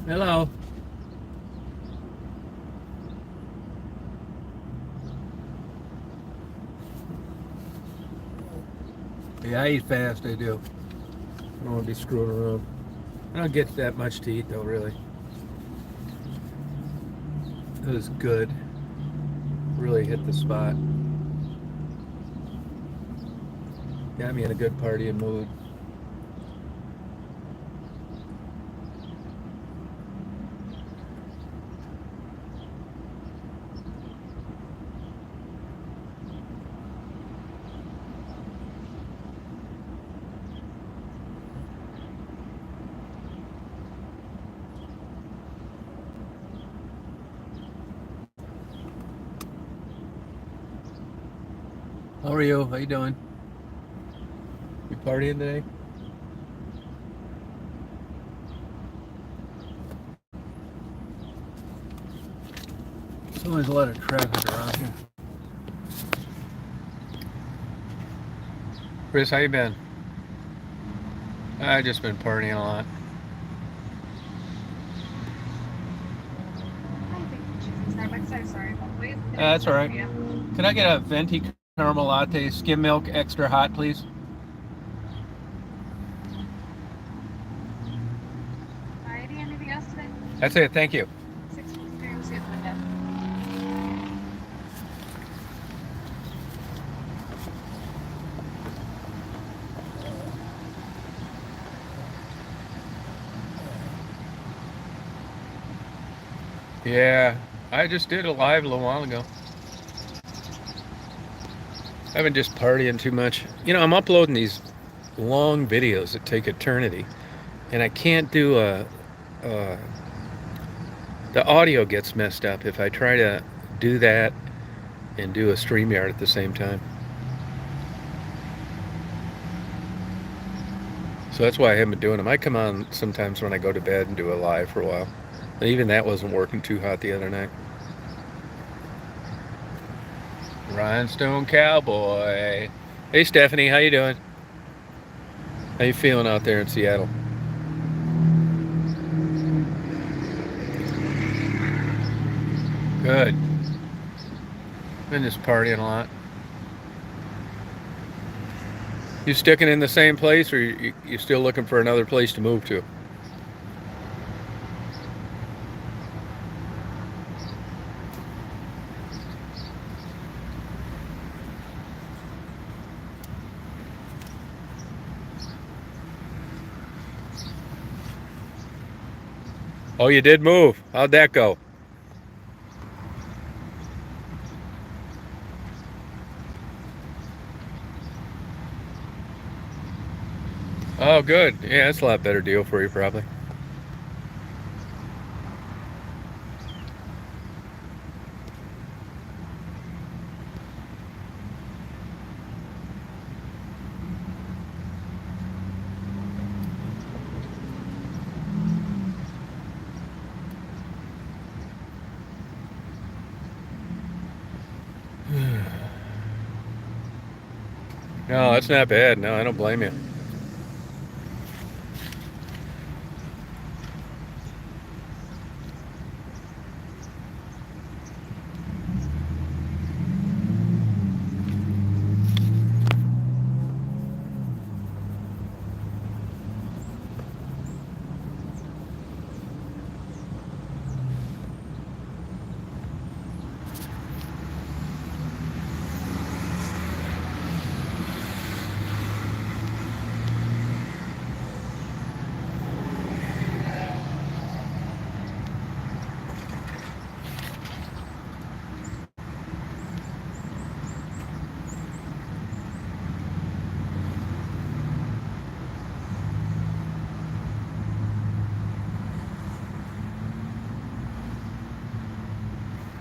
Hello. Yeah, I eat fast. I do. I don't want to be screwing around. I don't get that much to eat though. Really, it was good. Really hit the spot. Got me in a good partying mood. How are you? How you doing? You partying today? There's always a lot of traffic around here. Chris, how you been? I just been partying a lot. Hi, thank you for choosing Starbucks. I'm sorry, but wait, can I That's do all for right. you? Can I get a venti caramel latte, skim milk, extra hot, please? Alrighty, anything else today? That's it. Thank you. 6:53. We'll see you at the window. Yeah, I just did a live a little while ago. I've been just partying too much. I'm uploading these long videos that take eternity, and I can't do a the audio gets messed up if I try to do that and do a StreamYard at the same time. So that's why I haven't been doing them. I come on sometimes when I go to bed and do a live for a while. And even that wasn't working too hot the other night. Rhinestone Cowboy. Hey Stephanie, how you doing? How you feeling out there in Seattle? Good. Been just partying a lot. You sticking in the same place, or you still looking for another place to move to? Oh, you did move. How'd that go? Oh, good. Yeah, that's a lot better deal for you, probably. No, that's not bad. No, I don't blame you.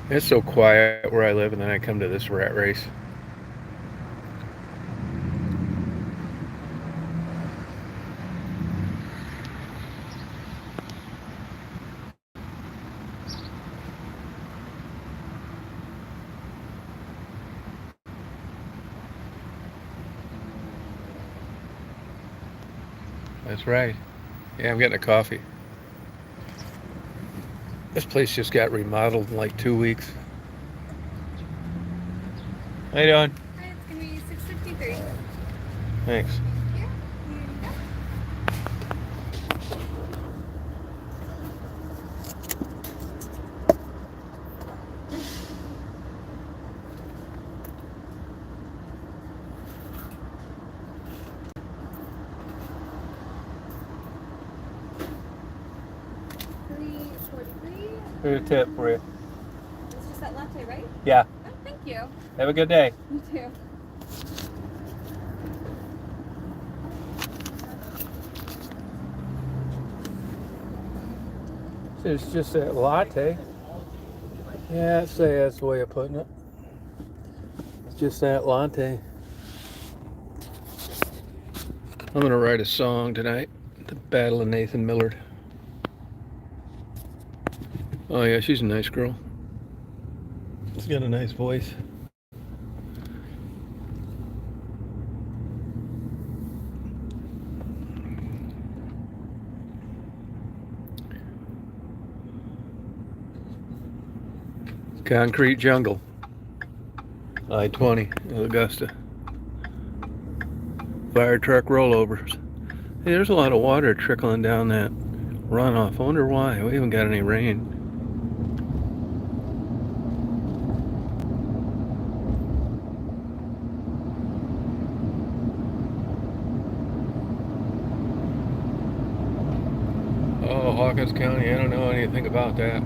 It's so quiet where I live, and then I come to this rat race. That's right. Yeah, I'm getting a coffee. This place just got remodeled in like 2 weeks. How you doing? Hi, it's gonna be 653. Thanks. Thank you. Here you go. $3.43. Here's a tip for you. It's just that latte, right? Yeah. Oh, thank you. Have a good day. You too. It's just that latte. Yeah, I'd say that's the way of putting it. It's just that latte. I'm gonna write a song tonight. The Battle of Nathan Millard. Oh yeah, she's a nice girl. She's got a nice voice. Concrete jungle. I-20, Augusta. Fire truck rollovers. Hey, there's a lot of water trickling down that runoff. I wonder why. We haven't got any rain. Oh, Hawkins County, I don't know anything about that.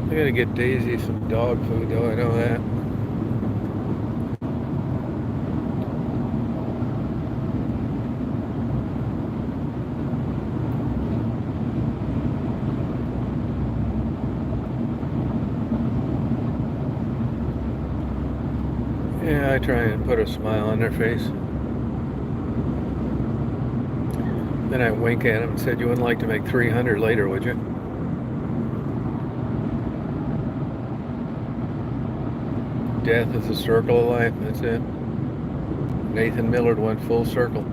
I gotta get Daisy some dog food though, I know that. Yeah, I try and put a smile on their face. Then I wink at them and said, you wouldn't like to make 300 later, would you? Death is a circle of life, that's it. Nathan Millard went full circle.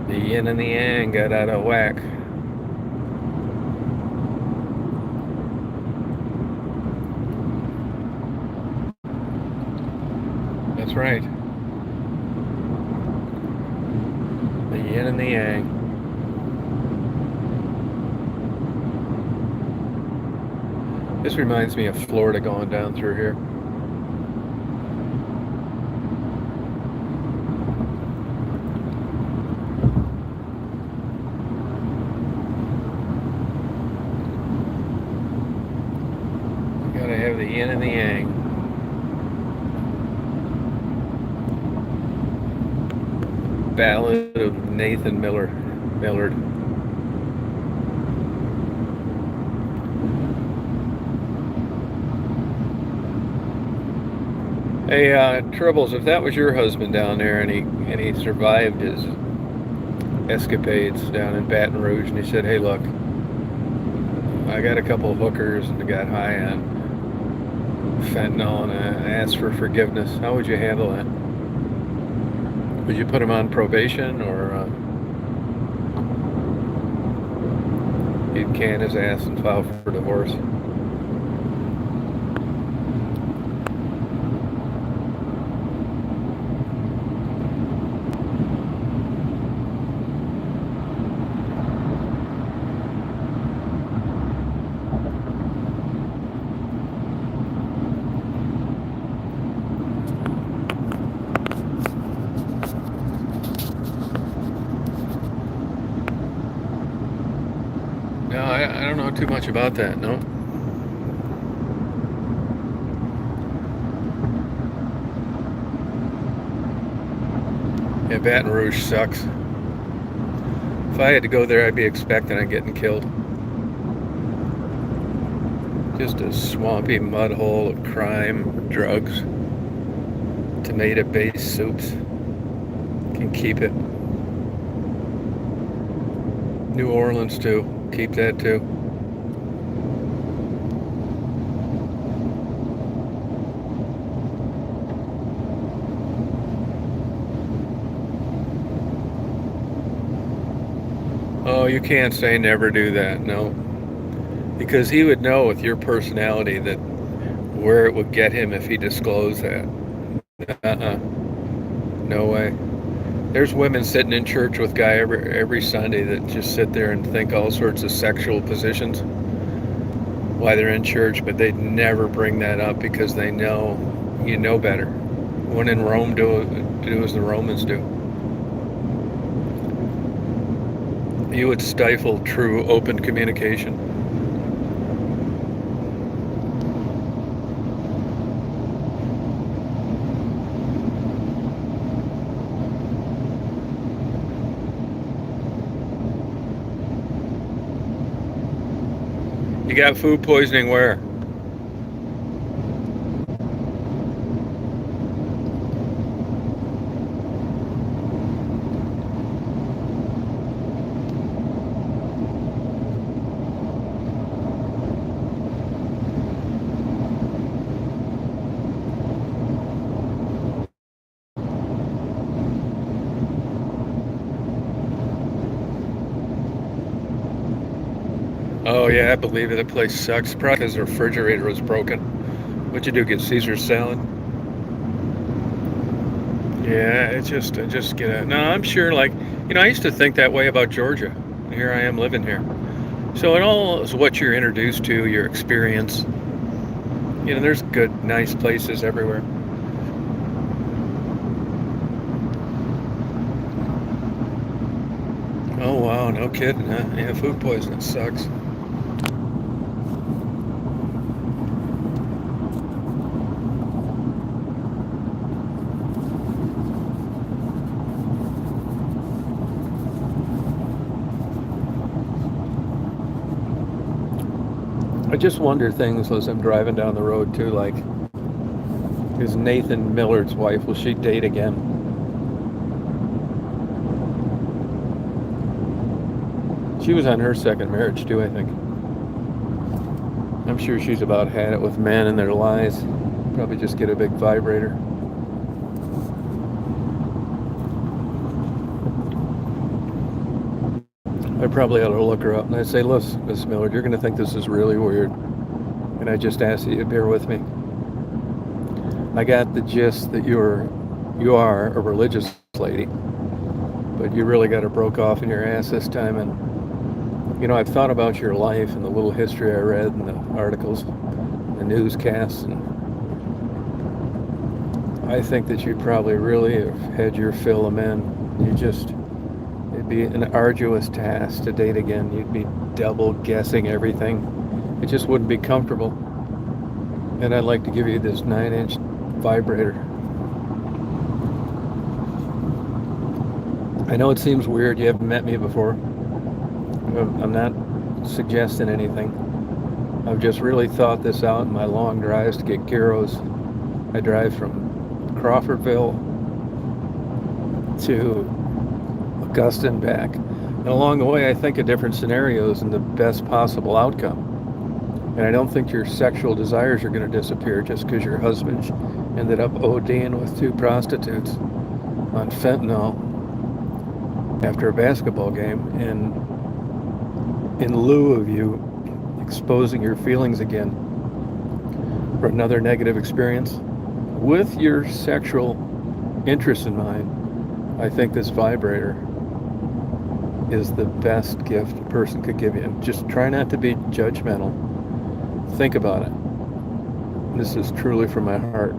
The yin and the yang got out of whack. That's right. The yin and the yang. This reminds me of Florida going down through here. You gotta have the yin and the yang. Ballad of Nathan Millard. Hey, Tribbles, if that was your husband down there and he survived his escapades down in Baton Rouge and he said, hey look, I got a couple of hookers and I got high on fentanyl and I asked for forgiveness, how would you handle that? Would you put him on probation or you'd can his ass and file for divorce? No, I don't know too much about that, no. Yeah, Baton Rouge sucks. If I had to go there, I'd be expecting on getting killed. Just a swampy mud hole of crime, drugs, tomato-based soups. Can keep it. New Orleans, too. Keep that too. Oh, you can't say never do that. No, because he would know with your personality that where it would get him if he disclosed that. Uh-uh. No way. There's women sitting in church with guy every Sunday that just sit there and think all sorts of sexual positions while they're in church, but they'd never bring that up because they know you know better. When in Rome, do as the Romans do. You would stifle true open communication. You got food poisoning where? Oh yeah, I believe it. That place sucks. Probably because the refrigerator was broken. What'd you do? Get Caesar salad? Yeah, I just get it. No, I'm sure. Like, I used to think that way about Georgia. Here I am living here. So it all is what you're introduced to, your experience. There's good, nice places everywhere. Oh wow, no kidding, huh? Yeah, food poisoning sucks. I just wonder things as I'm driving down the road too, like, is Nathan Millard's wife, will she date again? She was on her second marriage too, I think. I'm sure she's about had it with men and their lies. Probably just get a big vibrator. I probably ought to look her up and I'd say, listen, Miss Millard, you're going to think this is really weird. And I just ask that you bear with me. I got the gist that you are a religious lady, but you really got it broke off in your ass this time. And I've thought about your life and the little history I read and the articles, the newscasts, and I think that you probably really have had your fill of men. It'd be an arduous task to date again. You'd be double guessing everything. It just wouldn't be comfortable. And I'd like to give you this 9-inch vibrator. I know it seems weird. You haven't met me before. I'm not suggesting anything. I've just really thought this out in my long drives to get gyros. I drive from Crawfordville to Augusta and back. And along the way, I think of different scenarios and the best possible outcome. And I don't think your sexual desires are going to disappear just because your husband ended up ODing with 2 prostitutes on fentanyl after a basketball game. And in lieu of you exposing your feelings again for another negative experience with your sexual interest in mind, I think this vibrator is the best gift a person could give you. And just try not to be judgmental. Think about it. This is truly from my heart.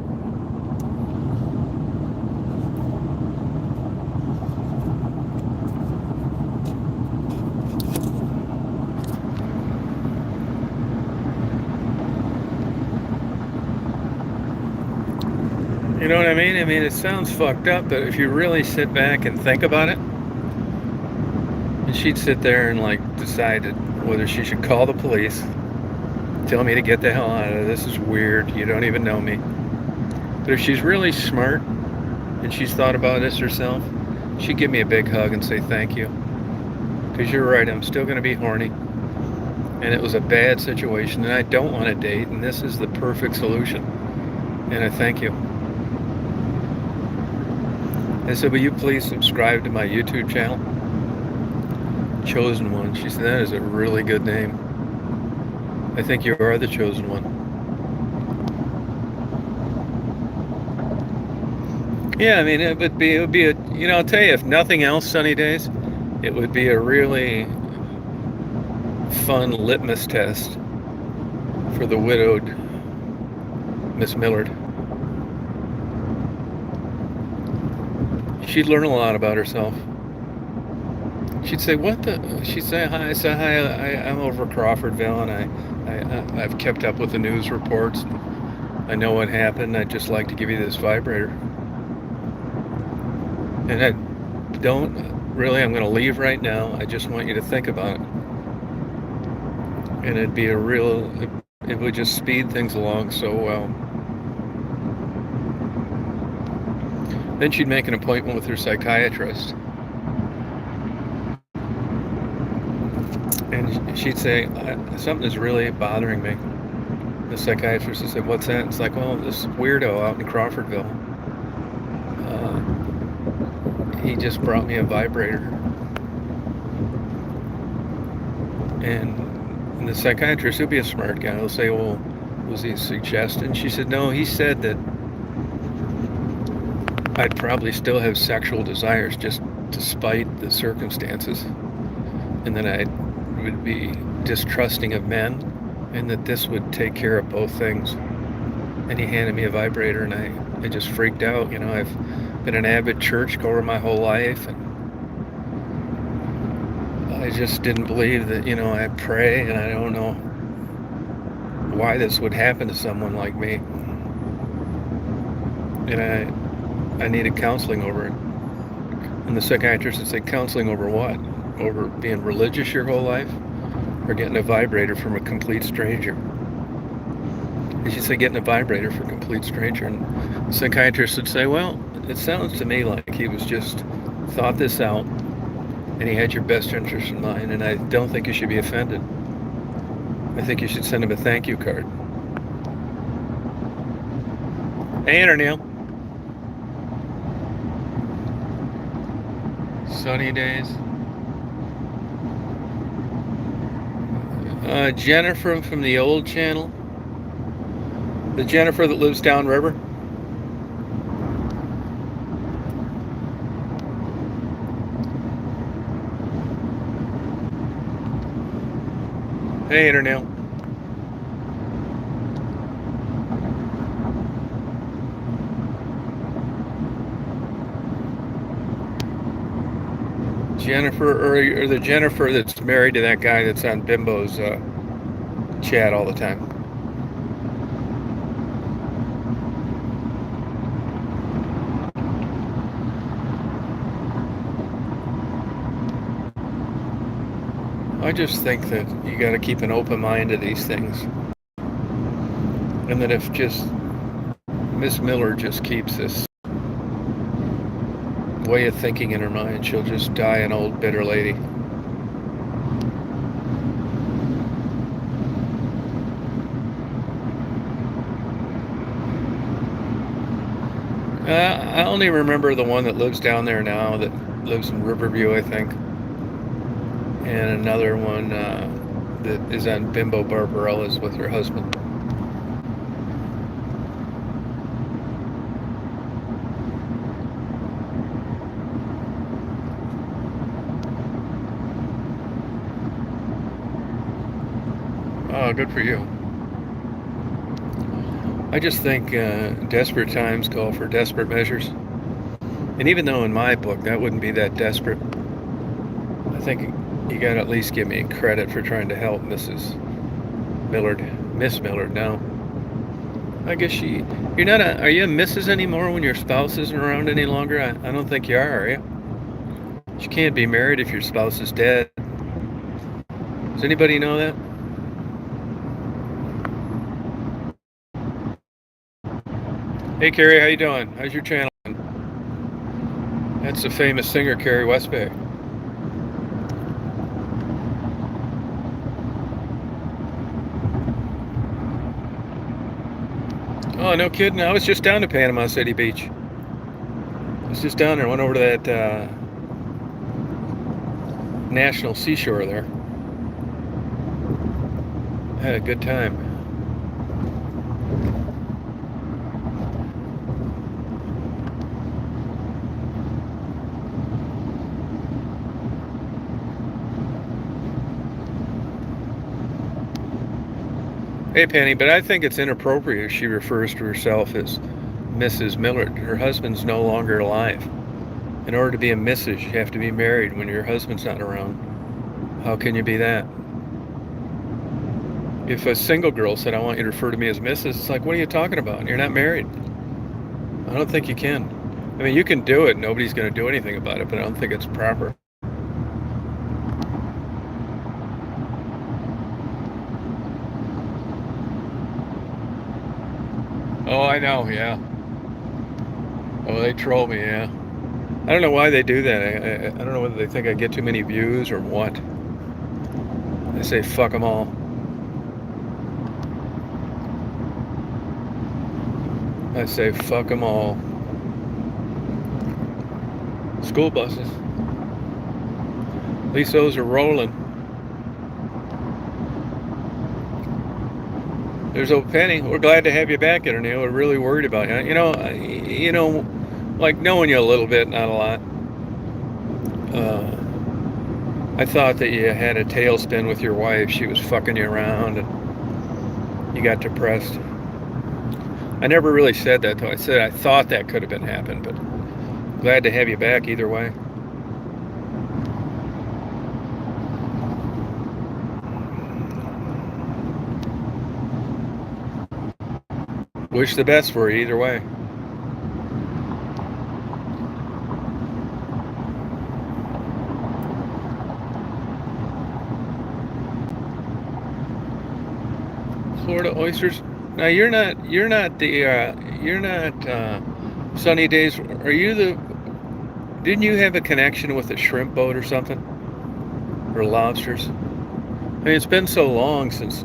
You know what I mean? I mean, it sounds fucked up, but if you really sit back and think about it, and she'd sit there and decide whether she should call the police, tell me to get the hell out of this is weird, you don't even know me. But if she's really smart and she's thought about this herself, she'd give me a big hug and say thank you. Because you're right, I'm still going to be horny. And it was a bad situation and I don't want to date, and this is the perfect solution. And I thank you. I said, will you please subscribe to my YouTube channel? Chosen One. She said, that is a really good name. I think you are the chosen one. Yeah, I mean, it would be a, I'll tell you, if nothing else, Sunny Days, it would be a really fun litmus test for the widowed Miss Millard. She'd learn a lot about herself. She'd say, "What the?" She'd say, "Hi." I say, "Hi. I'm over Crawfordville, and I've kept up with the news reports. I know what happened. I'd just like to give you this vibrator." And I don't really. I'm going to leave right now. I just want you to think about it. And it'd be a real. It would just speed things along so well. Then she'd make an appointment with her psychiatrist. And she'd say, something is really bothering me. The psychiatrist would say, what's that? It's like, well, this weirdo out in Crawfordville, he just brought me a vibrator. And the psychiatrist, he'll be a smart guy, he'll say, well, was he suggesting? She said, no, he said that I'd probably still have sexual desires just despite the circumstances. And then I would be distrusting of men, and that this would take care of both things. And he handed me a vibrator, and I just freaked out. I've been an avid churchgoer my whole life, and I just didn't believe that, I pray, and I don't know why this would happen to someone like me. And I needed counseling over it. And the psychiatrist would say, counseling over what? Over being religious your whole life? Or getting a vibrator from a complete stranger? And she'd say, getting a vibrator for a complete stranger. And the psychiatrist would say, well, it sounds to me like he was just thought this out, and he had your best interest in mind, and I don't think you should be offended. I think you should send him a thank you card. Hey, Neil. Sunny days. Jennifer from the old channel. The Jennifer that lives downriver. Hey, Neil. Jennifer, or the Jennifer that's married to that guy that's on Bimbo's chat all the time. I just think that you got to keep an open mind to these things, and that if just Miss Miller just keeps this way of thinking in her mind, she'll just die an old bitter lady. I only remember the one that lives down there now, that lives in Riverview, I think, and another one that is on Bimbo Barbarella's with her husband. Oh, good for you. I just think desperate times call for desperate measures. And even though in my book that wouldn't be that desperate, I think you got to at least give me credit for trying to help Mrs. Millard. Miss Millard now. I guess you're not are you a Mrs. anymore when your spouse isn't around any longer? I don't think you are you? You can't be married if your spouse is dead. Does anybody know that? Hey Carrie, how you doing? How's your channel? That's the famous singer Carrie Westbay. Oh, no kidding. I was just down to Panama City Beach. I was just down there. Went over to that national seashore there. I had a good time. Hey, Penny, but I think it's inappropriate if she refers to herself as Mrs. Millard. Her husband's no longer alive. In order to be a Mrs., you have to be married when your husband's not around. How can you be that? If a single girl said, I want you to refer to me as Mrs., it's like, what are you talking about? You're not married. I don't think you can. I mean, you can do it. Nobody's going to do anything about it, but I don't think it's proper. Oh, I know, yeah. Oh, they troll me, yeah. I don't know why they do that. I don't know whether they think I get too many views or what. I say fuck them all. I say fuck them all. School buses. At least those are rolling. There's old Penny. We're glad to have you back here, Neil. We're really worried about you. You know, like knowing you a little bit, not a lot. I thought that you had a tailspin with your wife. She was fucking you around, and you got depressed. I never really said that, though. I said I thought that could have been happened, but glad to have you back either way. Wish the best for you either way. Florida oysters. Now you're not Sunny Days. Are you the? Didn't you have a connection with a shrimp boat or something, or lobsters? I mean, it's been so long since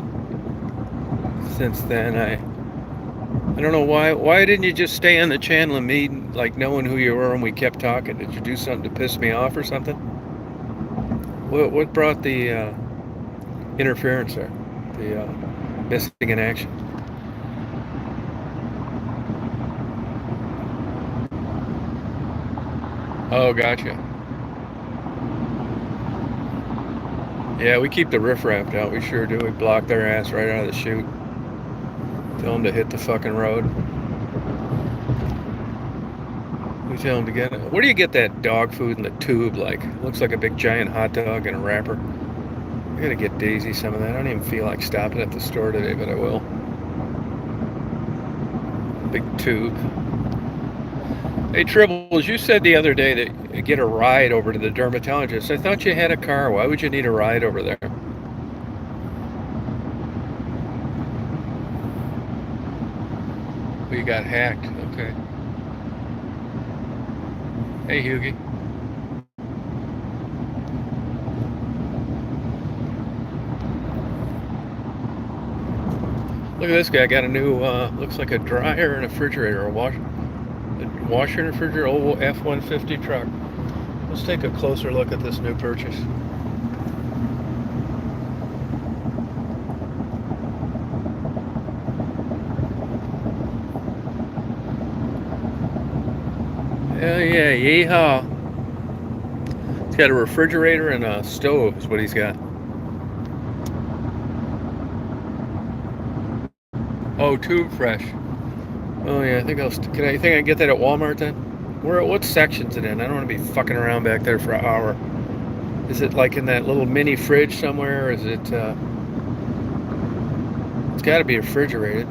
then. I don't know why. Why didn't you just stay on the channel and me, like knowing who you were, and we kept talking? Did you do something to piss me off or something? What brought the interference there? The missing in action. Oh, gotcha. Yeah, we keep the riffraff out. We sure do. We block their ass right out of the chute. Tell them to hit the fucking road. We tell them to get it. Where do you get that dog food in the tube? Like, looks like a big giant hot dog in a wrapper. I gotta get Daisy some of that. I don't even feel like stopping at the store today, but I will. Big tube. Hey, Tribbles, you said the other day that you get a ride over to the dermatologist. I thought you had a car. Why would you need a ride over there? We got hacked. Okay. Hey, Hughie. Look at this guy. Got a new, looks like a dryer and a refrigerator, a washer and refrigerator, old F-150 truck. Let's take a closer look at this new purchase. Hell yeah, yeehaw. He's got a refrigerator and a stove is what he's got. Oh, tube fresh. Oh yeah, I think I can get that at Walmart then? What section's it in? I don't want to be fucking around back there for an hour. Is it like in that little mini fridge somewhere? Or is it, it's gotta be refrigerated.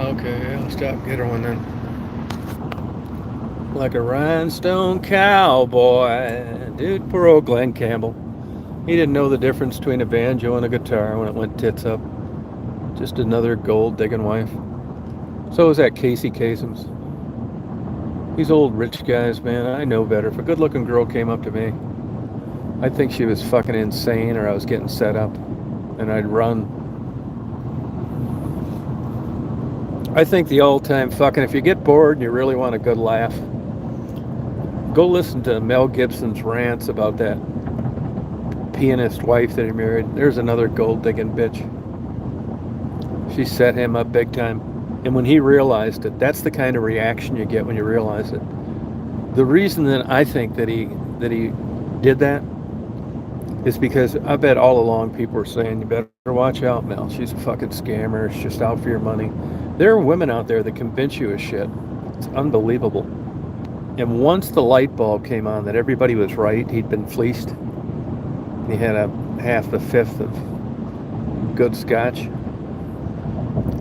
Okay, I'll stop get her one then. Like a rhinestone cowboy. Dude, poor old Glenn Campbell. He didn't know the difference between a banjo and a guitar when it went tits up. Just another gold digging wife. So was that Casey Kasem's. These old rich guys, man, I know better. If a good-looking girl came up to me, I'd think she was fucking insane or I was getting set up, and I'd run. I think the all-time fucking, if you get bored and you really want a good laugh, go listen to Mel Gibson's rants about that pianist wife that he married. There's another gold-digging bitch. She set him up big time. And when he realized it, that's the kind of reaction you get when you realize it. The reason that I think that he did that is because I bet all along people were saying, you better watch out, Mel. She's a fucking scammer. She's just out for your money. There are women out there that convince you of shit. It's unbelievable. And once the light bulb came on that everybody was right, he'd been fleeced. He had a half the fifth of good scotch.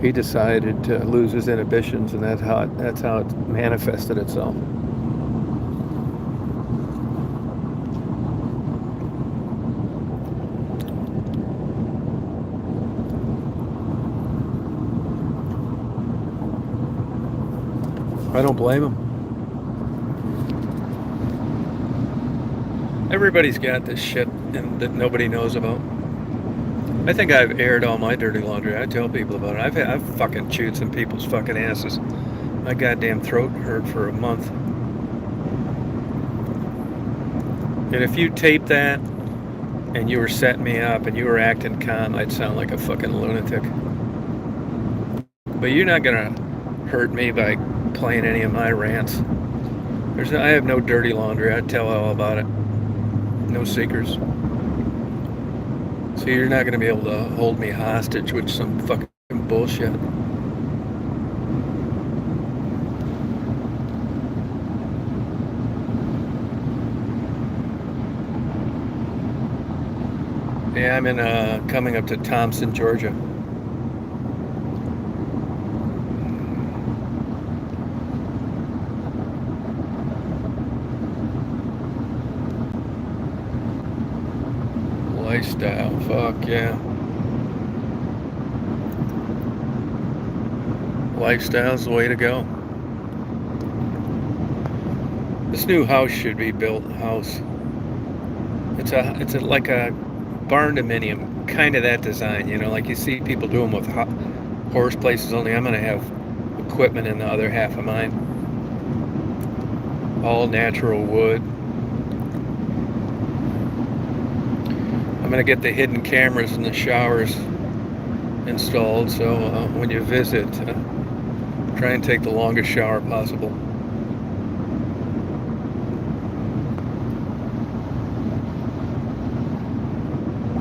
He decided to lose his inhibitions, and that's how it manifested itself. I don't blame him. Everybody's got this shit that nobody knows about. I think I've aired all my dirty laundry. I tell people about it. I've fucking chewed some people's fucking asses. My goddamn throat hurt for a month. And if you taped that and you were setting me up and you were acting calm, I'd sound like a fucking lunatic. But you're not gonna hurt me by playing any of my rants. I have no dirty laundry. I'd tell all about it. No secrets. So you're not going to be able to hold me hostage with some fucking bullshit. Yeah, I'm in coming up to Thompson, Georgia. Lifestyle, fuck yeah. Lifestyle's the way to go. This new house should be built house. It's like a barn dominium, kind of that design, you know, like you see people do them with horse places. Only I'm gonna have equipment in the other half of mine. All natural wood. I'm going to get the hidden cameras in the showers installed, so when you visit, try and take the longest shower possible.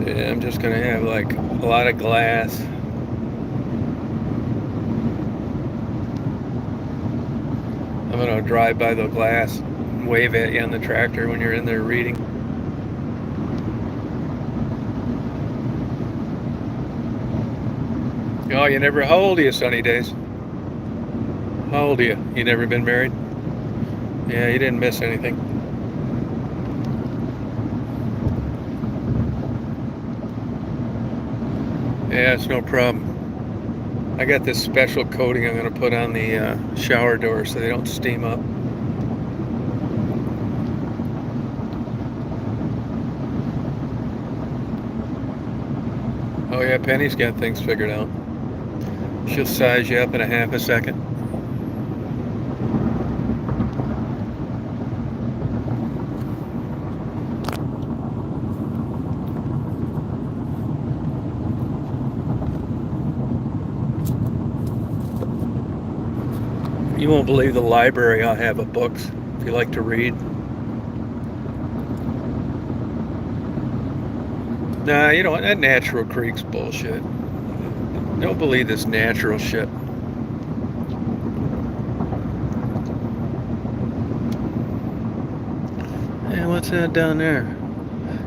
Yeah, I'm just going to have like a lot of glass. I'm going to drive by the glass and wave at you on the tractor when you're in there reading. Oh, you never, how old are you, Sunny Days? How old are you? You never been married? Yeah, you didn't miss anything. Yeah, it's no problem. I got this special coating I'm going to put on the shower doors so they don't steam up. Oh yeah, Penny's got things figured out. She'll size you up in a half a second. You won't believe the library I have of books if you like to read. Nah, you know what? That natural creek's bullshit. Don't believe this natural shit. Hey, what's that down there?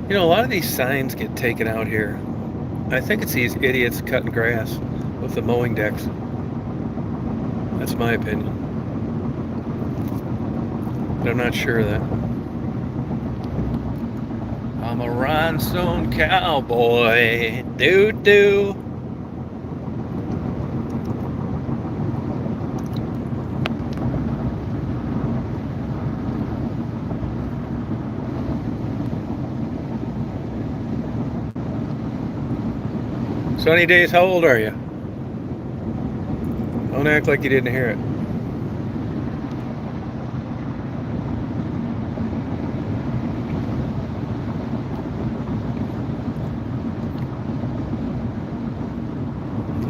You know, a lot of these signs get taken out here. I think it's these idiots cutting grass with the mowing decks. That's my opinion. But I'm not sure of that. I'm a rhinestone cowboy. Doo-doo. Sunny Days, how old are you? Don't act like you didn't hear it.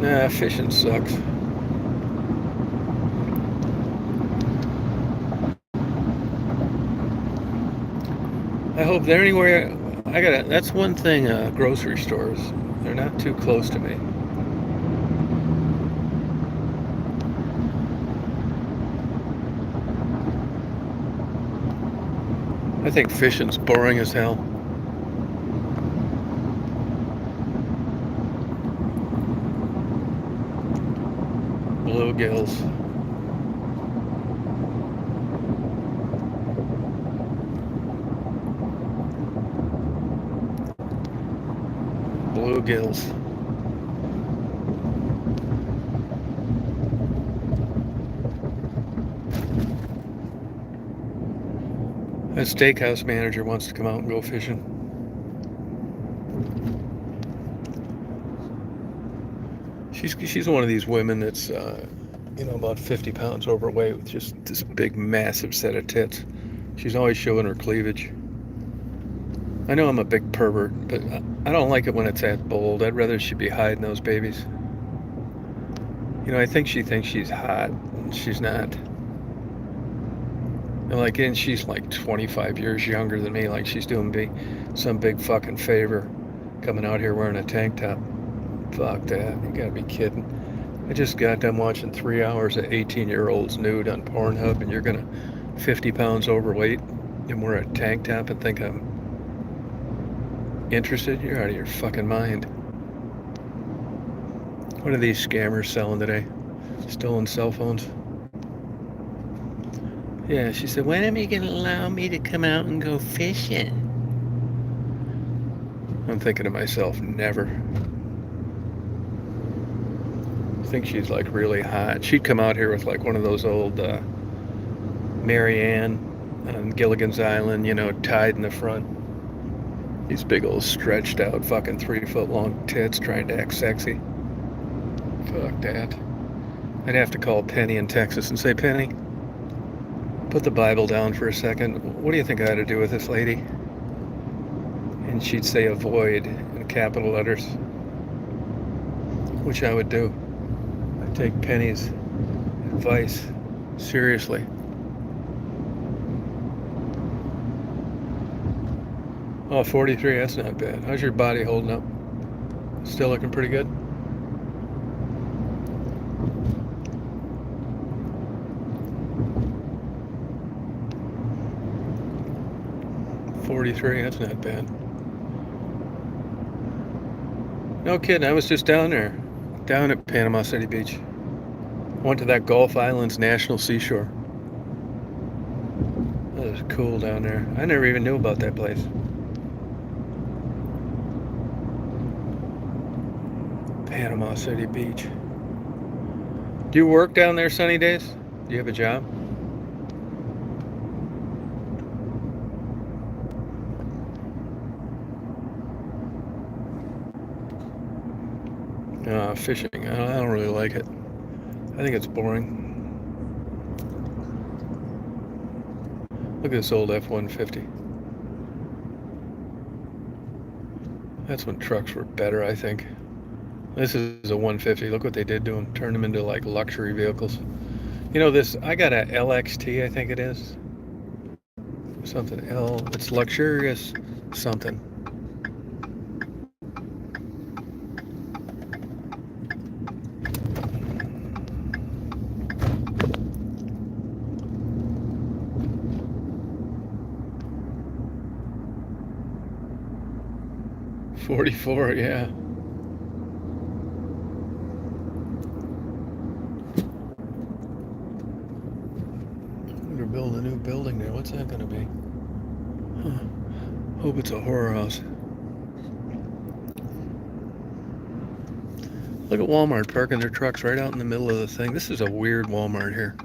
Nah, fishing sucks. I hope they're anywhere. That's one thing. Grocery stores, they're not too close to me. I think fishing's boring as hell. Bluegills. Bluegills. A steakhouse manager wants to come out and go fishing. She's one of these women that's about 50 pounds overweight with just this big massive set of tits. She's always showing her cleavage. I know I'm a big pervert, but I don't like it when it's that bold. I'd rather she be hiding those babies. I think she thinks she's hot. She's not. And she's like 25 years younger than me. Like she's doing me some big fucking favor coming out here wearing a tank top. Fuck that. You gotta be kidding. I just got done watching 3 hours of 18-year-olds nude on Pornhub, and you're gonna 50 pounds overweight and wear a tank top and think I'm interested? You're out of your fucking mind. What are these scammers selling today? Stolen cell phones? Yeah, she said, when am you going to allow me to come out and go fishing? I'm thinking to myself, never. I think she's like really hot. She'd come out here with like one of those old Marianne on Gilligan's Island, tied in the front. These big old stretched out fucking 3-foot long tits trying to act sexy. Fuck that. I'd have to call Penny in Texas and say, Penny, put the Bible down for a second. What do you think I ought to do with this lady? And she'd say avoid in capital letters, which I would do. I'd take Penny's advice seriously. Oh, 43, that's not bad. How's your body holding up? Still looking pretty good? That's not bad. No kidding, I was just down there, down at Panama City Beach. Went to that Gulf Islands National Seashore. That was cool down there. I never even knew about that place. Panama City Beach. Do you work down there sunny days? Do you have a job? Fishing. I don't really like it. I think it's boring. Look at this old F-150. That's when trucks were better, I think. This is a 150. Look what they did to them. Turned them into like luxury vehicles. I got a LXT, I think it is. Something it's luxurious something. $44, yeah. They're building a new building there. What's that going to be? Hope it's a horror house. Look at Walmart parking their trucks right out in the middle of the thing. This is a weird Walmart here.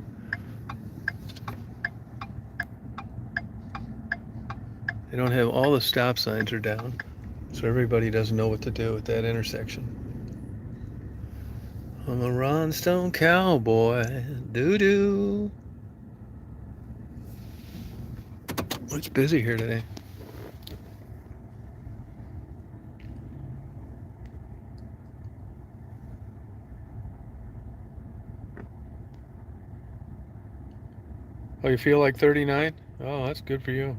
They don't have all the stop signs are down, so everybody doesn't know what to do at that intersection. I'm a rhinestone cowboy. Doo-doo. It's busy here today. Oh, you feel like 39? Oh, that's good for you.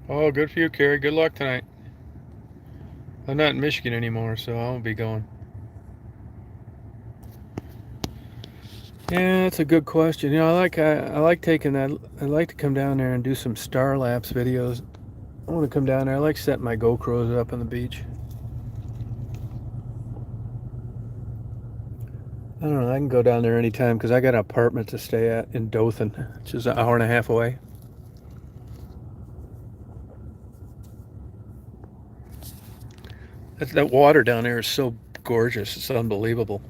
Oh, good for you, Carrie. Good luck tonight. I'm not in Michigan anymore, so I won't be going. Yeah, that's a good question. You know, I like taking that. I like to come down there and do some star lapse videos. I want to come down there. I like setting my GoPros up on the beach. I don't know. I can go down there anytime because I got an apartment to stay at in Dothan, which is an hour and a half away. That water down there is so gorgeous. It's unbelievable.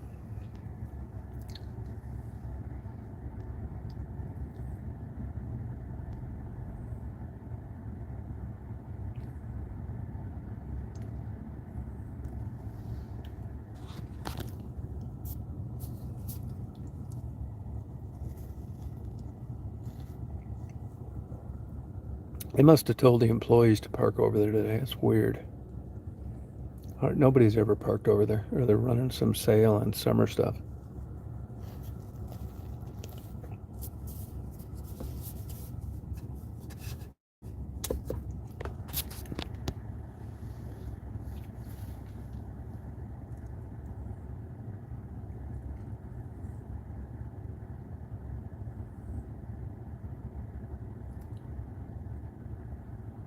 They must have told the employees to park over there today. It's weird. Nobody's ever parked over there, or they're running some sale on summer stuff.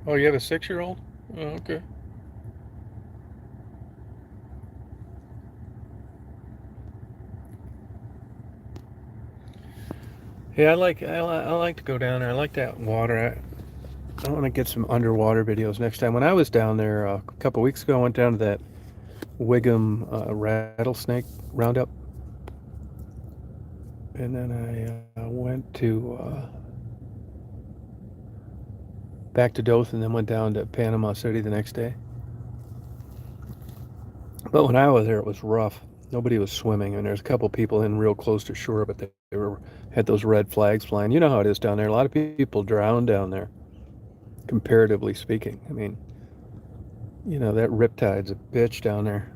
Oh, you have a 6-year-old? Oh, okay. Yeah, I like to go down there. I like that water. I want to get some underwater videos next time. When I was down there a couple weeks ago, I went down to that Wiggum rattlesnake roundup, and then I went to back to Dothan, then went down to Panama City the next day. But when I was there, it was rough. Nobody was swimming, and there's a couple people in real close to shore, but they were had those red flags flying. You know how it is down there. A lot of people drown down there, comparatively speaking. I mean, you know that riptide's a bitch down there.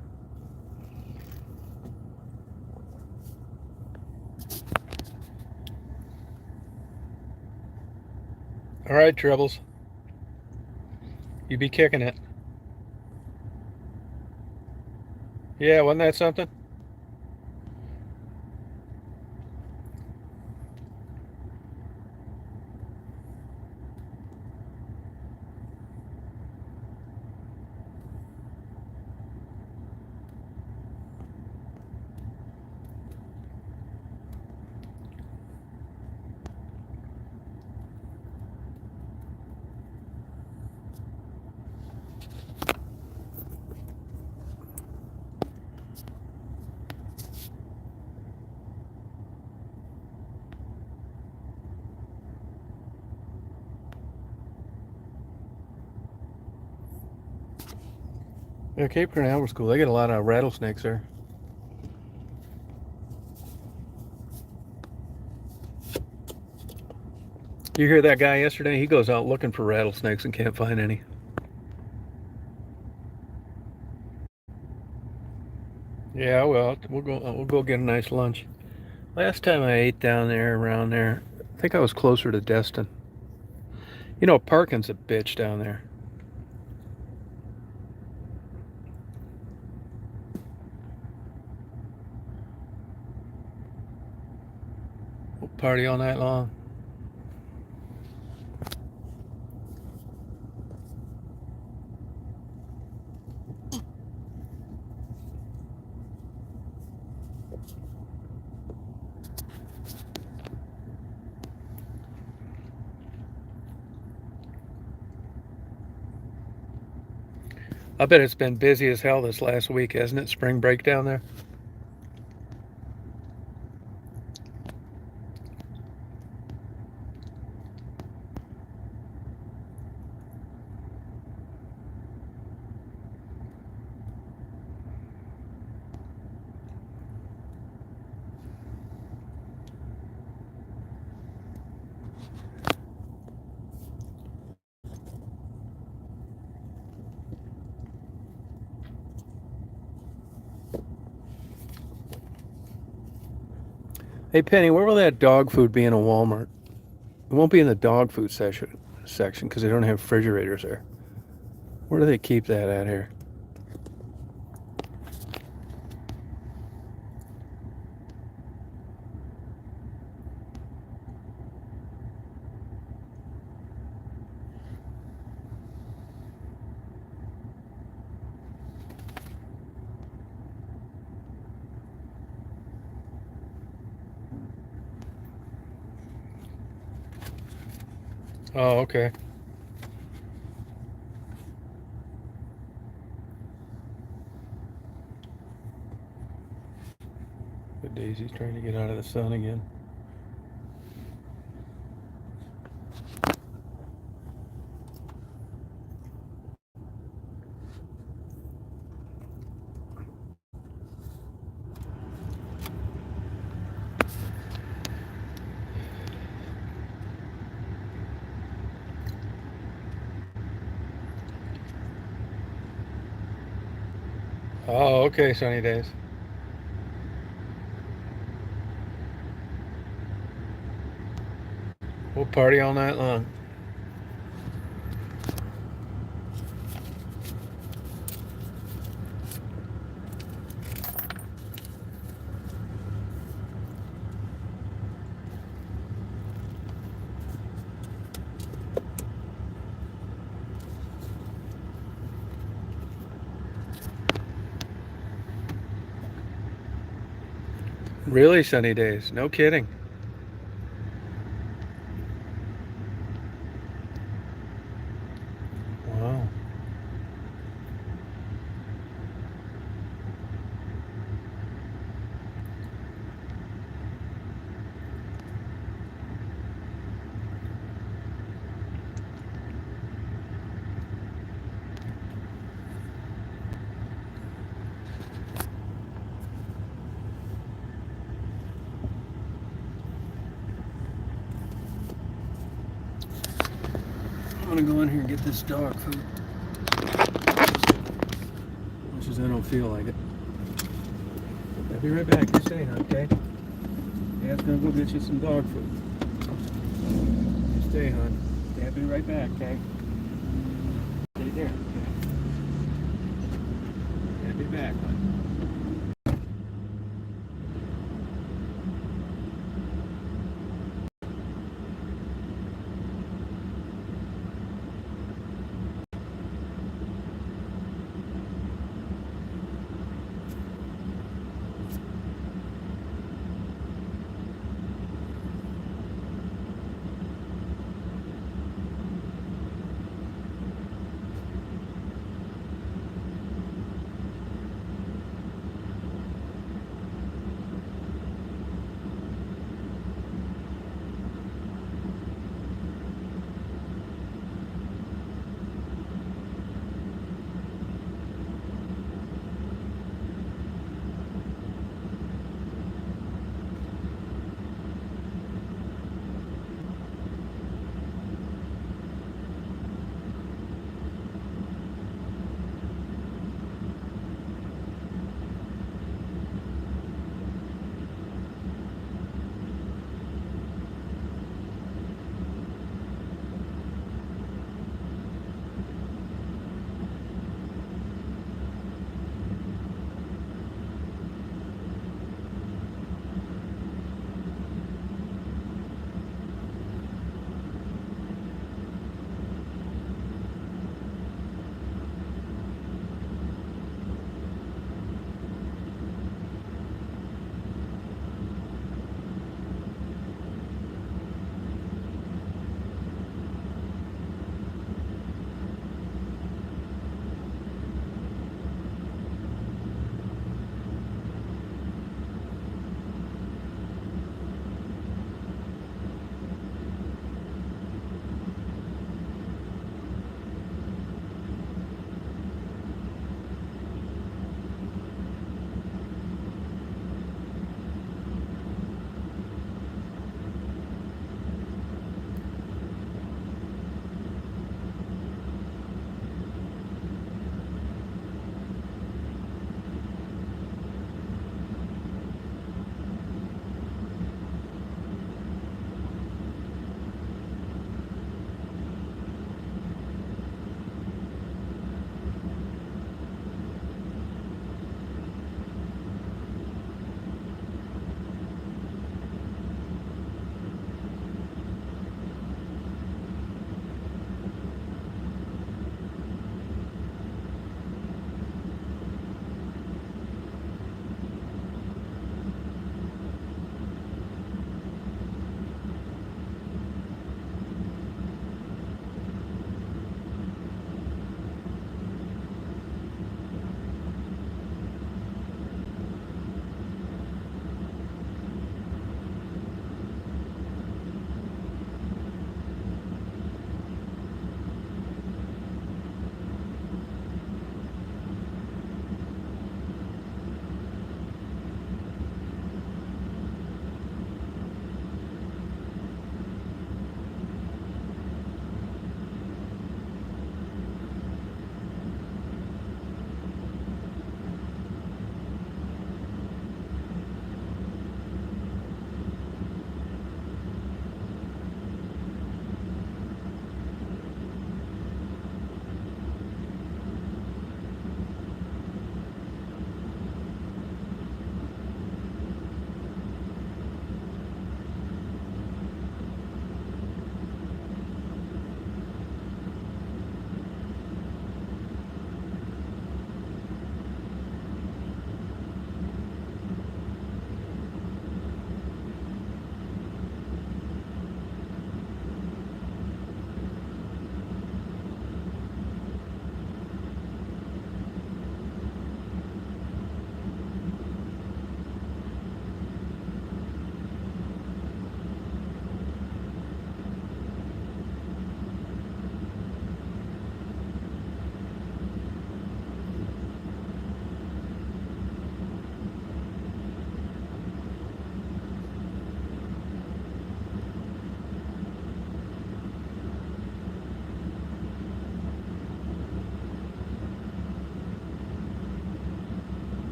All right, Trebles. You be kicking it. Yeah, wasn't that something? Yeah, Cape Canaveral was cool. They get a lot of rattlesnakes there. You hear that guy yesterday? He goes out looking for rattlesnakes and can't find any. Yeah, well, we'll go get a nice lunch. Last time I ate down there around there, I think I was closer to Destin. You know, parking's a bitch down there. We'll party all night long. I bet it's been busy as hell this last week, hasn't it? Spring break down there. Hey Penny, where will that dog food be in a Walmart? It won't be in the dog food section because they don't have refrigerators there. Where do they keep that at here? Oh, okay. But Daisy's trying to get out of the sun again. Oh, okay, sunny days. We'll party all night long. Really sunny days. No kidding. Wow. I'm gonna go in here and get this dog food. Much as I don't feel like it. I'll be right back. You stay, huh? Okay? Dad's gonna go get you some dog food. You stay, hon. Dad be right back, okay? Stay there. Okay. Dad be back, hon.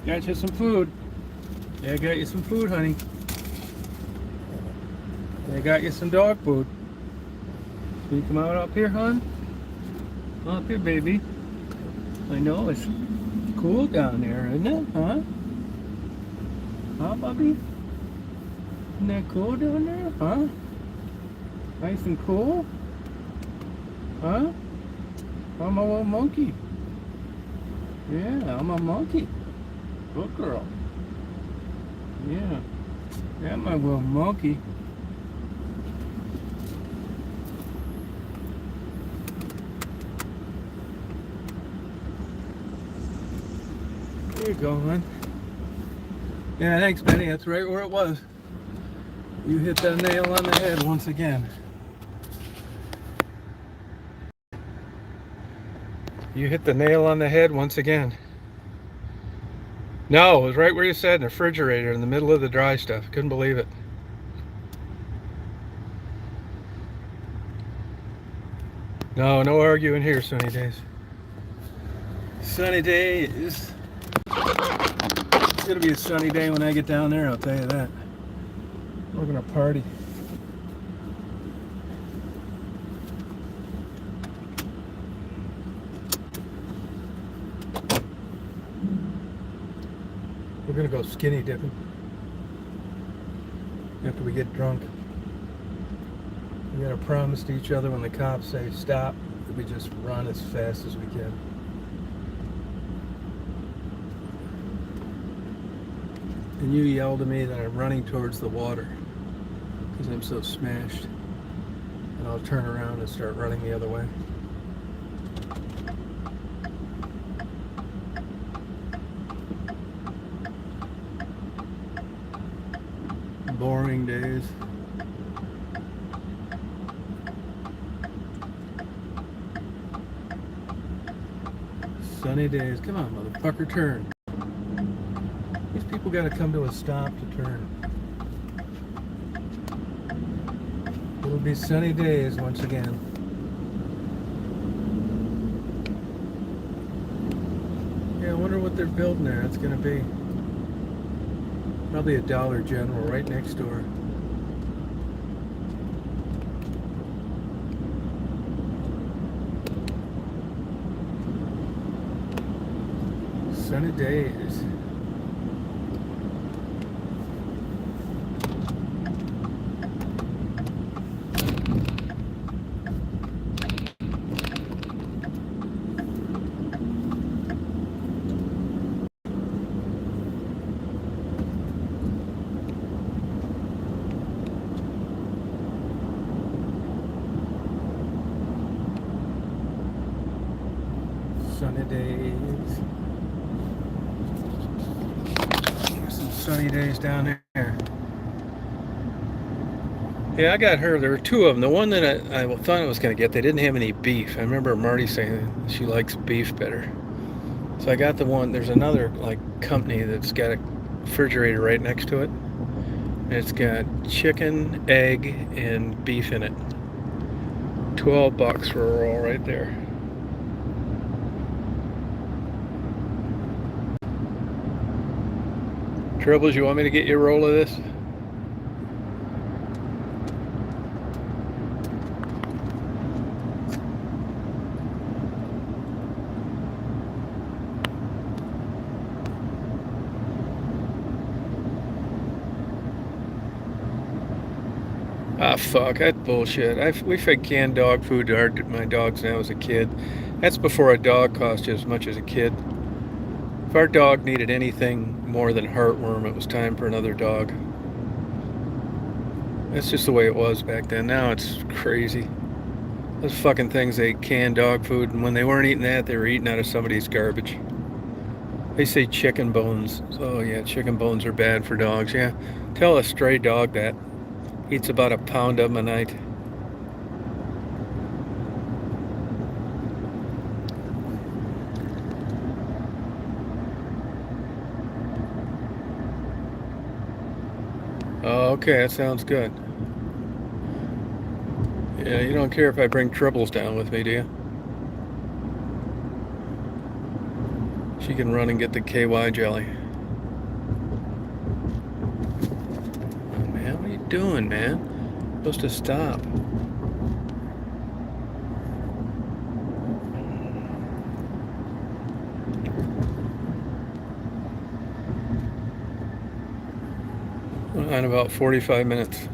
Got you some food. Yeah, I got you some food, honey. I got you some dog food. Can you come out up here, hon? Up here, baby. I know it's cool down there, isn't it? Huh? Huh, Bubby? Isn't that cool down there? Huh? Nice and cool? Huh? I'm a little monkey. Yeah, I'm a monkey. Good girl. Yeah. Yeah, my little monkey. There you go, hon. Yeah, thanks, Benny. That's right where it was. You hit the nail on the head once again. You hit the nail on the head once again. No, it was right where you said, in the refrigerator, in the middle of the dry stuff. Couldn't believe it. No arguing here, Sunny Days. Sunny days. It's gonna be a sunny day when I get down there, I'll tell you that. We're gonna party. We're gonna go skinny dipping after we get drunk. We gotta promise to each other when the cops say stop that we just run as fast as we can. And you yelled at me that I'm running towards the water because I'm so smashed. And I'll turn around and start running the other way. Boring days. Sunny days. Come on, motherfucker, turn. These people gotta come to a stop to turn. It'll be sunny days once again. Yeah, I wonder what they're building there. It's gonna be probably a Dollar General right next door. Sunny days. Sunny days. Some sunny days down there. Yeah, I got her. There were two of them. The one that I thought I was going to get, they didn't have any beef. I remember Marty saying she likes beef better. So I got the one. There's another like company that's got a refrigerator right next to it. And it's got chicken, egg, and beef in it. $12 for a roll right there. Troubles, you want me to get you a roll of this? Ah, fuck, that's bullshit. We fed canned dog food to my dogs when I was a kid. That's before a dog cost you as much as a kid. If our dog needed anything more than heartworm, it was time for another dog. That's just the way it was back then. Now it's crazy. Those fucking things, they canned dog food, and when they weren't eating that, they were eating out of somebody's garbage. They say chicken bones. Oh yeah, chicken bones are bad for dogs. Yeah, tell a stray dog that. Eats about a pound of them a night. Oh, okay, that sounds good. Yeah, you don't care if I bring Tribbles down with me, do you? She can run and get the KY jelly. doing, man? You're supposed to stop. In about 45 minutes.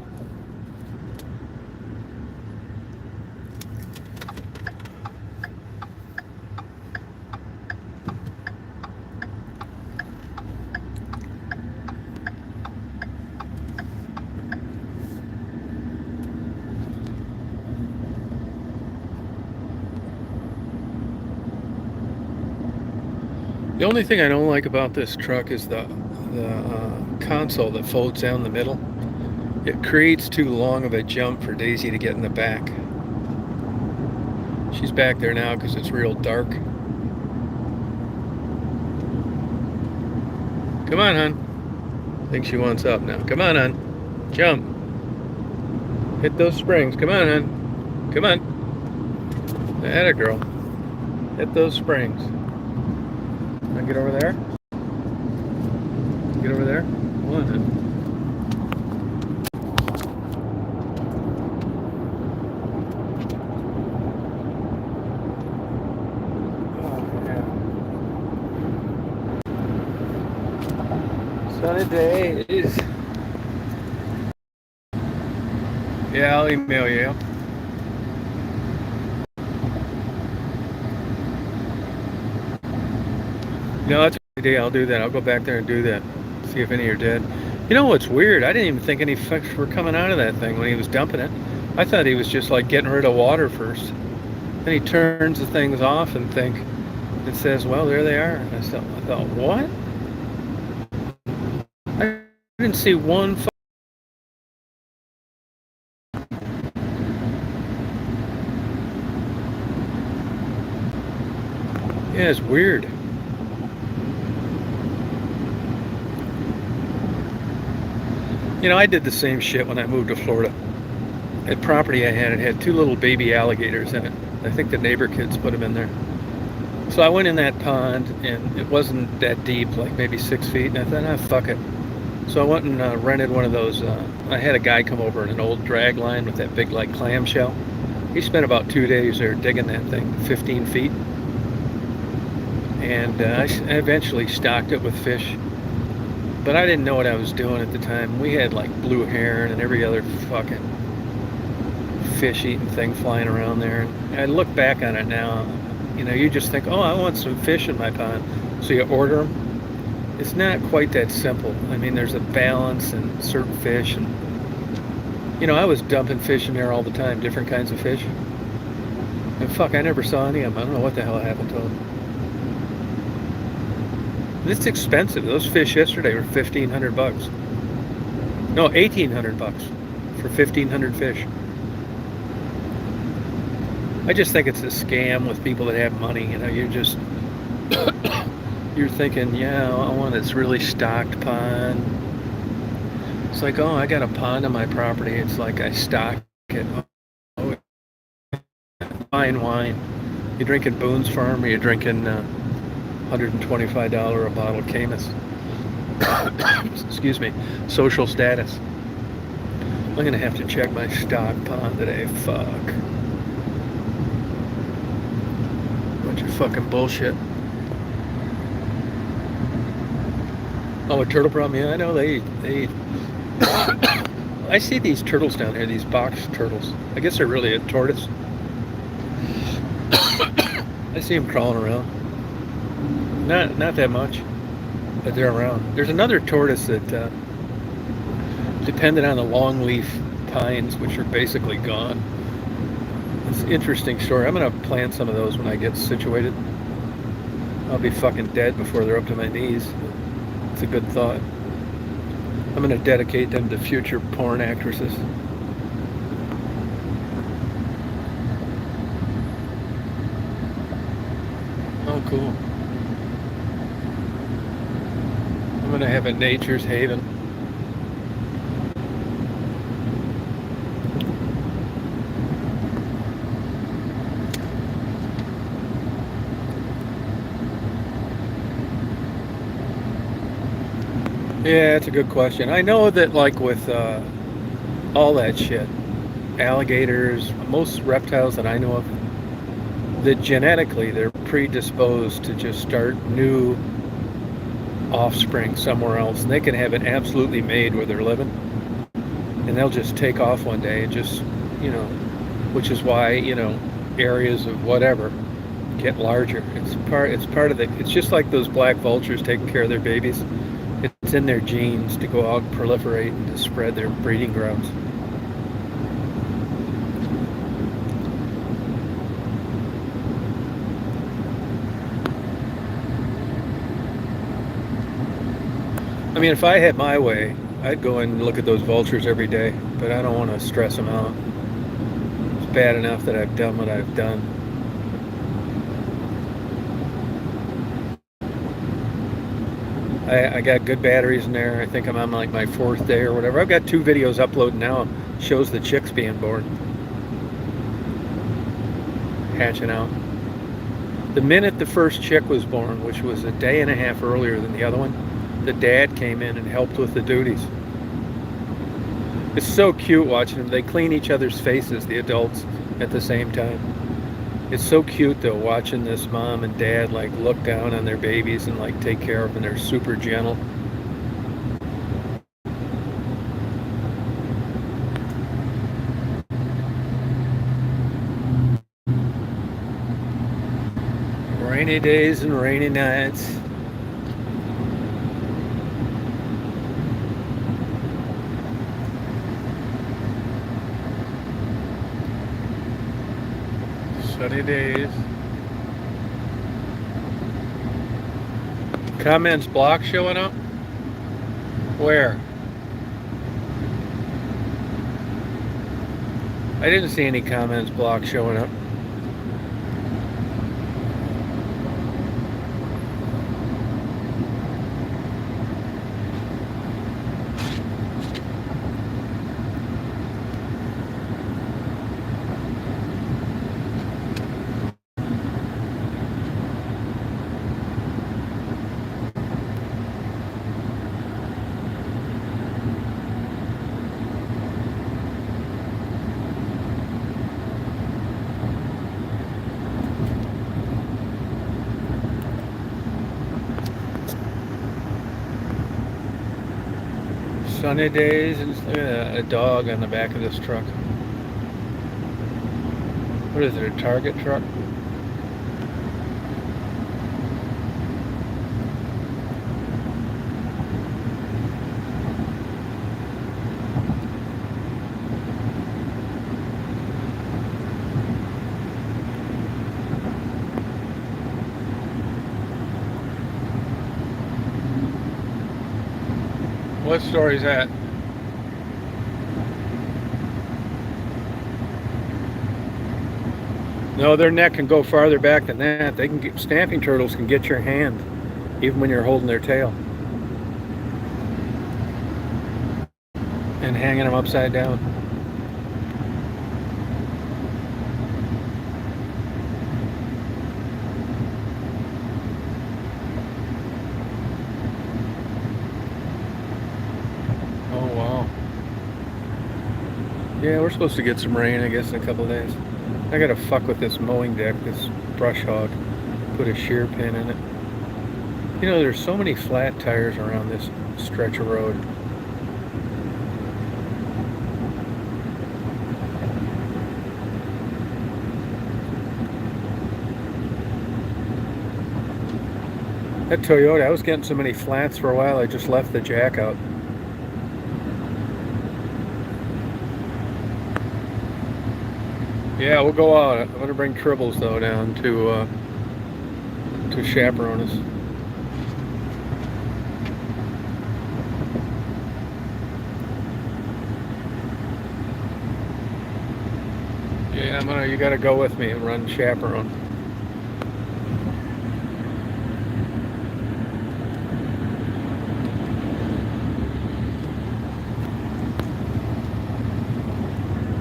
The only thing I don't like about this truck is the console that folds down the middle. It creates too long of a jump for Daisy to get in the back. She's back there now because it's real dark. Come on, hon. I think she wants up now. Come on, hon. Jump. Hit those springs. Come on, hon. Come on. Atta girl. Hit those springs. Now get over there. Get over there. Come on, hon. Sunny days. Yeah, I'll email you. No, that's a good idea. I'll do that. I'll go back there and do that. See if any are dead. You know what's weird? I didn't even think any fish were coming out of that thing when he was dumping it. I thought he was just like getting rid of water first. Then he turns the things off and it says, well, there they are. I thought, what? I didn't see one. Yeah, it's weird. You know, I did the same shit when I moved to Florida. That property I had, it had two little baby alligators in it. I think the neighbor kids put them in there. So I went in that pond, and it wasn't that deep, like maybe 6 feet, and I thought, fuck it. So I went and rented one of those. I had a guy come over in an old drag line with that big, like, clamshell. He spent about 2 days there digging that thing, 15 feet. And I eventually stocked it with fish. But I didn't know what I was doing at the time. We had like blue heron and every other fucking fish-eating thing flying around there. And I look back on it now, you know, you just think, oh, I want some fish in my pond. So you order them. It's not quite that simple. I mean, there's a balance and certain fish. And, you know, I was dumping fish in there all the time, different kinds of fish. And fuck, I never saw any of them. I don't know what the hell happened to them. It's expensive. Those fish yesterday were $1,500. No, $1,800 for 1,500 fish. I just think it's a scam with people that have money. You know, you're thinking, yeah, I want this really stocked pond. It's like, oh, I got a pond on my property. It's like I stock it. Oh, fine wine. You drinking Boone's Farm, or you drinking $125 a bottle Camus? Excuse me. Social status. I'm gonna have to check my stock pond today. Fuck. Bunch of fucking bullshit. Oh, a turtle problem? Yeah, I know they eat. I see these turtles down here, these box turtles. I guess they're really a tortoise. I see them crawling around. Not that much, but they're around. There's another tortoise that depended on the longleaf pines, which are basically gone. It's an interesting story. I'm gonna plant some of those when I get situated. I'll be fucking dead before they're up to my knees. It's a good thought. I'm gonna dedicate them to future porn actresses. Oh, cool. I'm gonna have a nature's haven. Yeah, it's a good question. I know that, like, with all that shit. Alligators, most reptiles that I know of, that genetically they're predisposed to just start new offspring somewhere else. And they can have it absolutely made where they're living. And they'll just take off one day and just, which is why, areas of whatever get larger. It's part of it's just like those black vultures taking care of their babies. It's in their genes to go out and proliferate and to spread their breeding grounds. I mean, if I had my way, I'd go and look at those vultures every day, but I don't want to stress them out. It's bad enough that I've done what I've done. I got good batteries in there. I think I'm on like my 4th day or whatever. I've got 2 videos uploaded now. Shows the chicks being born. Hatching out. The minute the first chick was born, which was a day and a half earlier than the other one, the dad came in and helped with the duties. It's so cute watching them. They clean each other's faces, the adults, at the same time. It's so cute though, watching this mom and dad like look down on their babies and like take care of them. They're super gentle. Rainy days and rainy nights. Sunny days. Comments block showing up? Where? I didn't see any comments block showing up. Sunny days, and look at a dog on the back of this truck. What is it, a Target truck? What story is that? No, their neck can go farther back than that. They can get, snapping turtles can get your hand, even when you're holding their tail. And hanging them upside down. Oh, wow. Yeah, we're supposed to get some rain, I guess, in a couple of days. I gotta fuck with this mowing deck, this brush hog. Put a shear pin in it. There's so many flat tires around this stretch of road. That Toyota, I was getting so many flats for a while, I just left the jack out. Yeah, we'll go out. I'm gonna bring Tribbles though down to chaperone us. Yeah, you gotta go with me and run chaperone.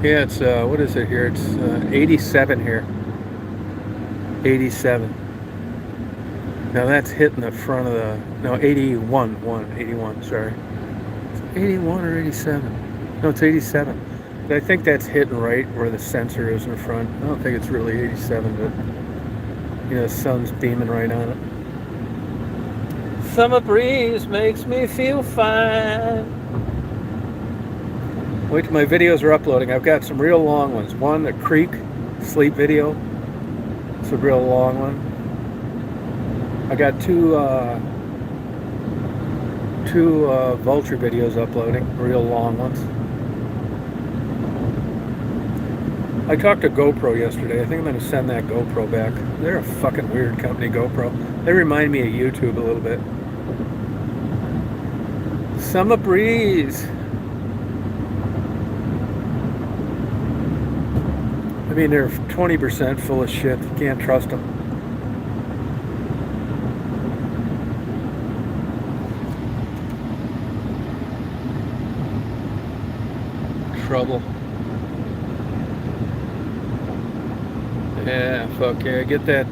Yeah, it's, what is it here? It's 87 here. 87. Now that's hitting the front of 81, sorry. It's 81 or 87. No, it's 87. But I think that's hitting right where the sensor is in front. I don't think it's really 87, but the sun's beaming right on it. Summer breeze makes me feel fine. Wait till my videos are uploading. I've got some real long ones. One, a creek sleep video. It's a real long one. I got two vulture videos uploading, real long ones. I talked to GoPro yesterday. I think I'm going to send that GoPro back. They're a fucking weird company, GoPro. They remind me of YouTube a little bit. Summer breeze. I mean, they're 20% full of shit. You can't trust them. Trouble. Yeah, fuck yeah. Get that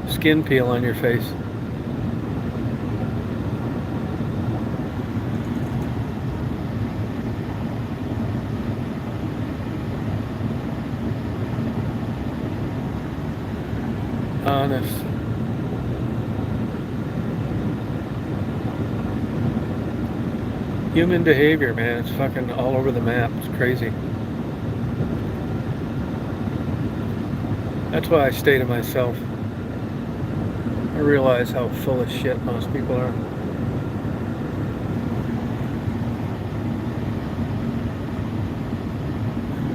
skin peel on your face. Honest. Human behavior, man. It's fucking all over the map. It's crazy. That's why I stay to myself. I realize how full of shit most people are.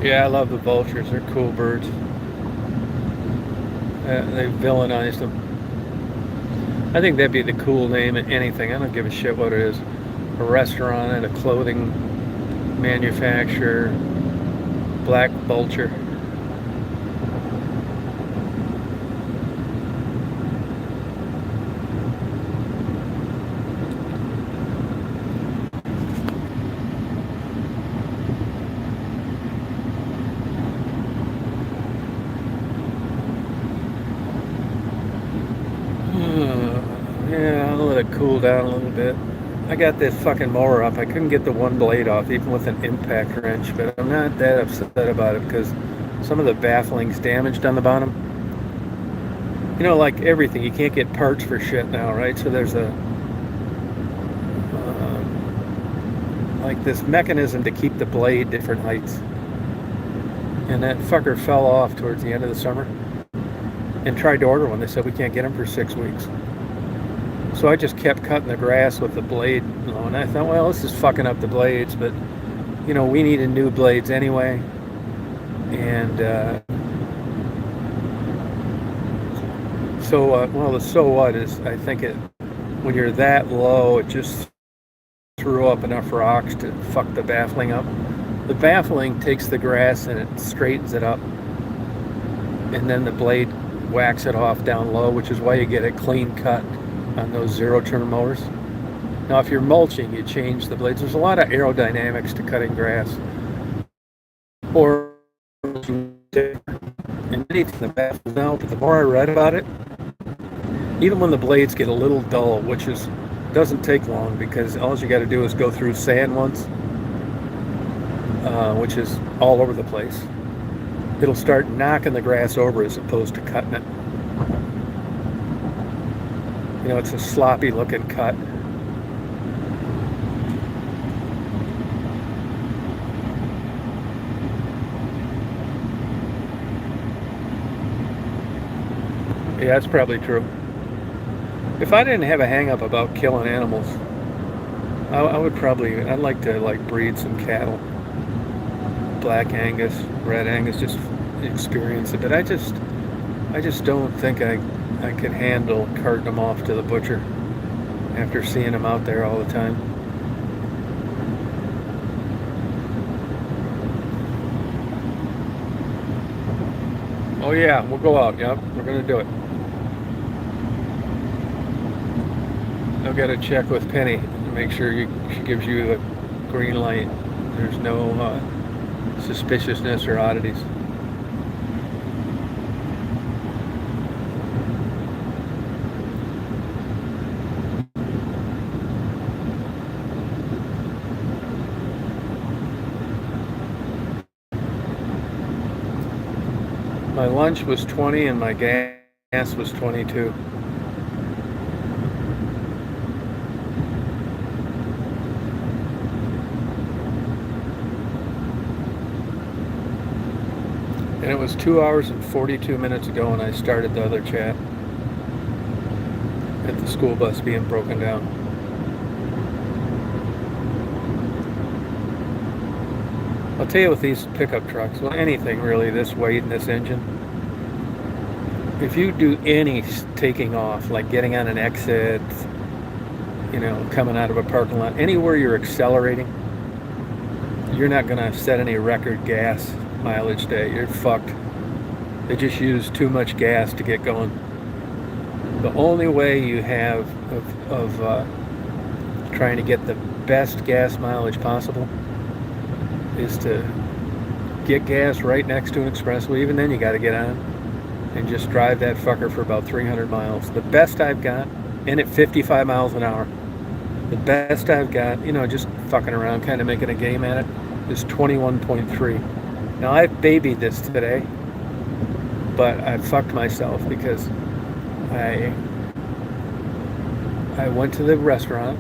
Yeah, I love the vultures. They're cool birds. They villainized them. I think that'd be the cool name of anything. I don't give a shit what it is. A restaurant and a clothing manufacturer. Black vulture. Yeah, I'll let it cool down a little bit. I got this fucking mower up. I couldn't get the one blade off, even with an impact wrench, but I'm not that upset about it because some of the baffling's damaged on the bottom. Like everything, you can't get parts for shit now, right? So there's like this mechanism to keep the blade different heights. And that fucker fell off towards the end of the summer and tried to order one. They said, we can't get them for 6 weeks. So I just kept cutting the grass with the blade, and I thought, well, this is fucking up the blades, but, we needed new blades anyway. And the so what is, I think when you're that low, it just threw up enough rocks to fuck the baffling up. The baffling takes the grass and it straightens it up, and then the blade whacks it off down low, which is why you get a clean cut on those zero-turn mowers. Now, if you're mulching, you change the blades. There's a lot of aerodynamics to cutting grass. Or and anything the baffles now, but the more I read about it, even when the blades get a little dull, which doesn't take long because all you got to do is go through sand once, which is all over the place. It'll start knocking the grass over as opposed to cutting it. It's a sloppy looking cut. Yeah, that's probably true. If I didn't have a hang up about killing animals, I'd like to breed some cattle. Black Angus, Red Angus, just experience it. But I just don't think I could handle carting them off to the butcher after seeing them out there all the time. Oh yeah, we'll go out. Yep, we're gonna do it. I've got to check with Penny to make sure she gives you the green light. There's no suspiciousness or oddities. My lunch was 20 and my gas was 22. And it was 2 hours and 42 minutes ago when I started the other chat at the school bus being broken down. I'll tell you with these pickup trucks, well, anything really this weight and this engine, if you do any taking off, like getting on an exit, coming out of a parking lot, anywhere you're accelerating, you're not going to set any record gas mileage day. You're fucked. They just use too much gas to get going. The only way you have of trying to get the best gas mileage possible is to get gas right next to an expressway. Even then you got to get on and just drive that fucker for about 300 miles. The best I've got, and at 55 miles an hour, the best I've got, just fucking around, kind of making a game at it, is 21.3. Now I've babied this today, but I fucked myself because I went to the restaurant.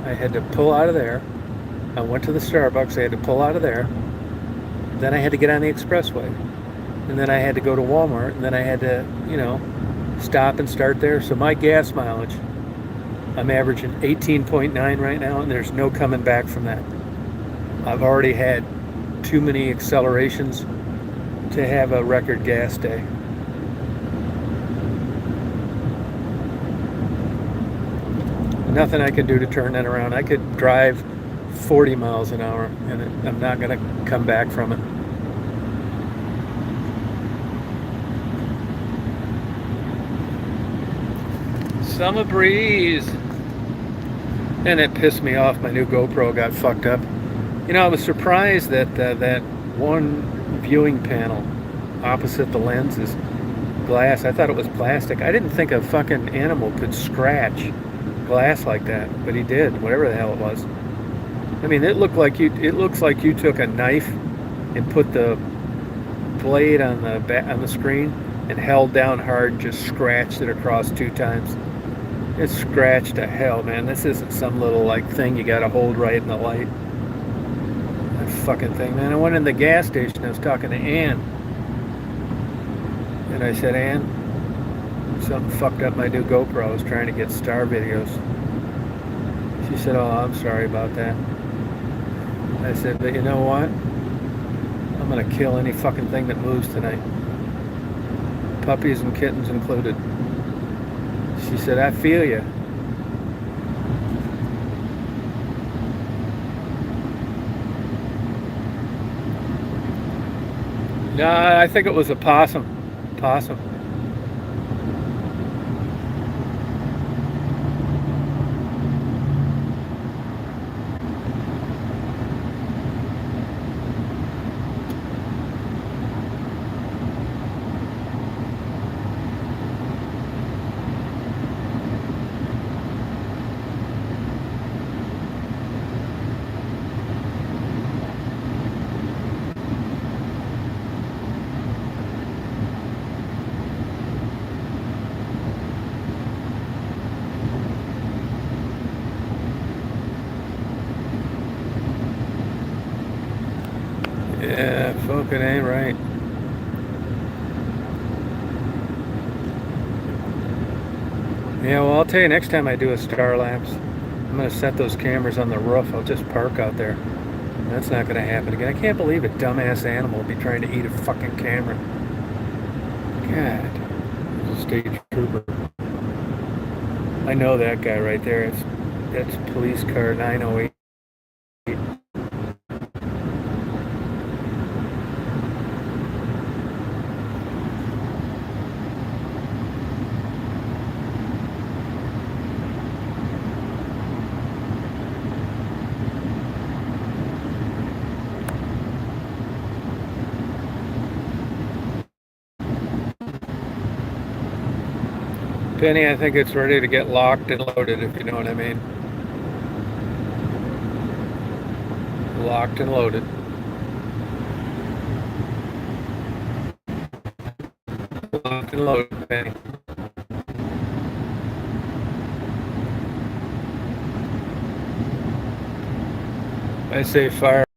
I had to pull out of there. I went to the Starbucks. I had to pull out of there. Then I had to get on the expressway. And then I had to go to Walmart. And then I had to, stop and start there. So my gas mileage, I'm averaging 18.9 right now, and there's no coming back from that. I've already had too many accelerations to have a record gas day. Nothing I can do to turn that around. I could drive 40 miles an hour and I'm not going to come back from it. Summer breeze. And it pissed me off. My new GoPro got fucked up. I was surprised that that one viewing panel opposite the lens is glass. I thought it was plastic. I didn't think a fucking animal could scratch glass like that, but he did, whatever the hell it was. I mean, it looks like you took a knife and put the blade on the screen and held down hard and just scratched it across 2 times. It scratched to hell, man. This isn't some little thing you gotta hold right in the light. That fucking thing, man. I went in the gas station. I was talking to Ann, and I said, Ann, something fucked up my new GoPro. I was trying to get star videos. She said, oh, I'm sorry about that. I said, but you know what? I'm gonna kill any fucking thing that moves tonight. Puppies and kittens included. She said, I feel you. No, I think it was a possum. Possum. Yeah, fuck, it ain't right. Yeah, well, I'll tell you, next time I do a star lapse, I'm going to set those cameras on the roof. I'll just park out there. That's not going to happen again. I can't believe a dumbass animal will be trying to eat a fucking camera. God. There's a state trooper. I know that guy right there. That's police car 908. Penny, I think it's ready to get locked and loaded, if you know what I mean. Locked and loaded. Locked and loaded, Penny. I say fire